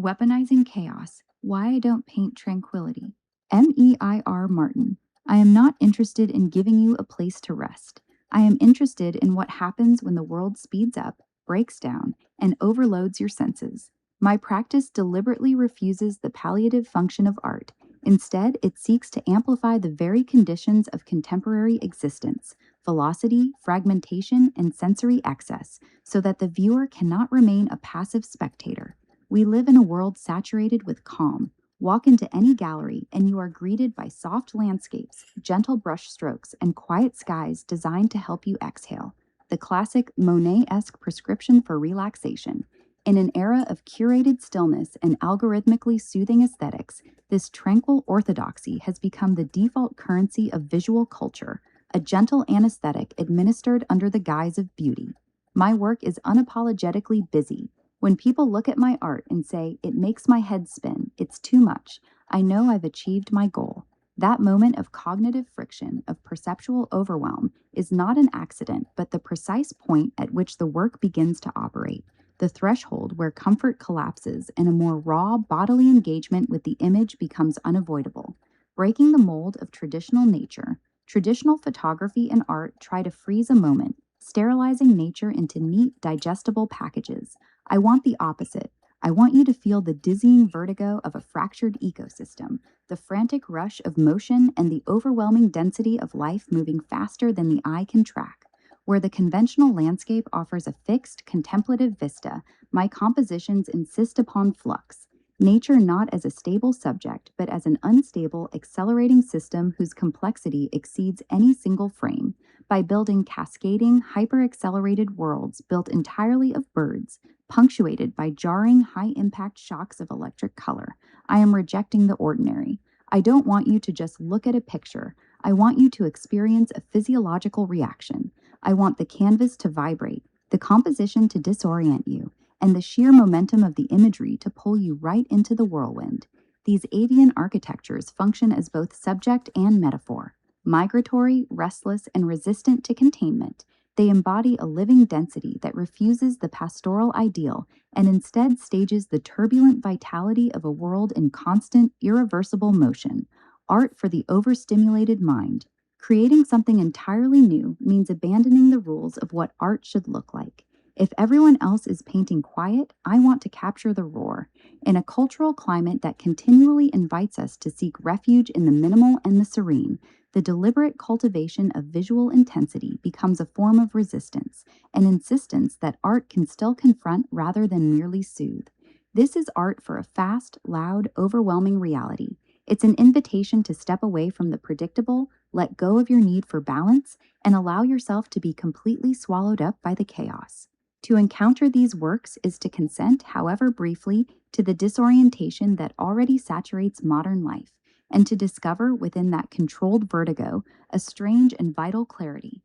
Weaponizing Chaos, Why I Don't Paint Tranquility. Meir Martin. I am not interested in giving you a place to rest. I am interested in what happens when the world speeds up, breaks down, and overloads your senses. My practice deliberately refuses the palliative function of art. Instead, it seeks to amplify the very conditions of contemporary existence, velocity, fragmentation, and sensory excess, so that the viewer cannot remain a passive spectator. We live in a world saturated with calm. Walk into any gallery and you are greeted by soft landscapes, gentle brushstrokes, and quiet skies designed to help you exhale. The classic Monet-esque prescription for relaxation. In an era of curated stillness and algorithmically soothing aesthetics, this tranquil orthodoxy has become the default currency of visual culture, a gentle anesthetic administered under the guise of beauty. My work is unapologetically busy. When people look at my art and say, it makes my head spin, it's too much, I know I've achieved my goal. That moment of cognitive friction, of perceptual overwhelm, is not an accident, but the precise point at which the work begins to operate, the threshold where comfort collapses and a more raw bodily engagement with the image becomes unavoidable. Breaking the mold of traditional nature, traditional photography and art try to freeze a moment, sterilizing nature into neat, digestible packages. I want the opposite. I want you to feel the dizzying vertigo of a fractured ecosystem, the frantic rush of motion, and the overwhelming density of life moving faster than the eye can track. Where the conventional landscape offers a fixed, contemplative vista, my compositions insist upon flux. Nature not as a stable subject, but as an unstable, accelerating system whose complexity exceeds any single frame. By building cascading, hyper-accelerated worlds built entirely of birds, punctuated by jarring, high-impact shocks of electric color, I am rejecting the ordinary. I don't want you to just look at a picture. I want you to experience a physiological reaction. I want the canvas to vibrate, the composition to disorient you, and the sheer momentum of the imagery to pull you right into the whirlwind. These avian architectures function as both subject and metaphor. Migratory, restless, and resistant to containment, they embody a living density that refuses the pastoral ideal and instead stages the turbulent vitality of a world in constant, irreversible motion. Art for the overstimulated mind. Creating something entirely new means abandoning the rules of what art should look like. If everyone else is painting quiet, I want to capture the roar. In a cultural climate that continually invites us to seek refuge in the minimal and the serene, the deliberate cultivation of visual intensity becomes a form of resistance, an insistence that art can still confront rather than merely soothe. This is art for a fast, loud, overwhelming reality. It's an invitation to step away from the predictable, let go of your need for balance, and allow yourself to be completely swallowed up by the chaos. To encounter these works is to consent, however briefly, to the disorientation that already saturates modern life, and to discover within that controlled vertigo a strange and vital clarity,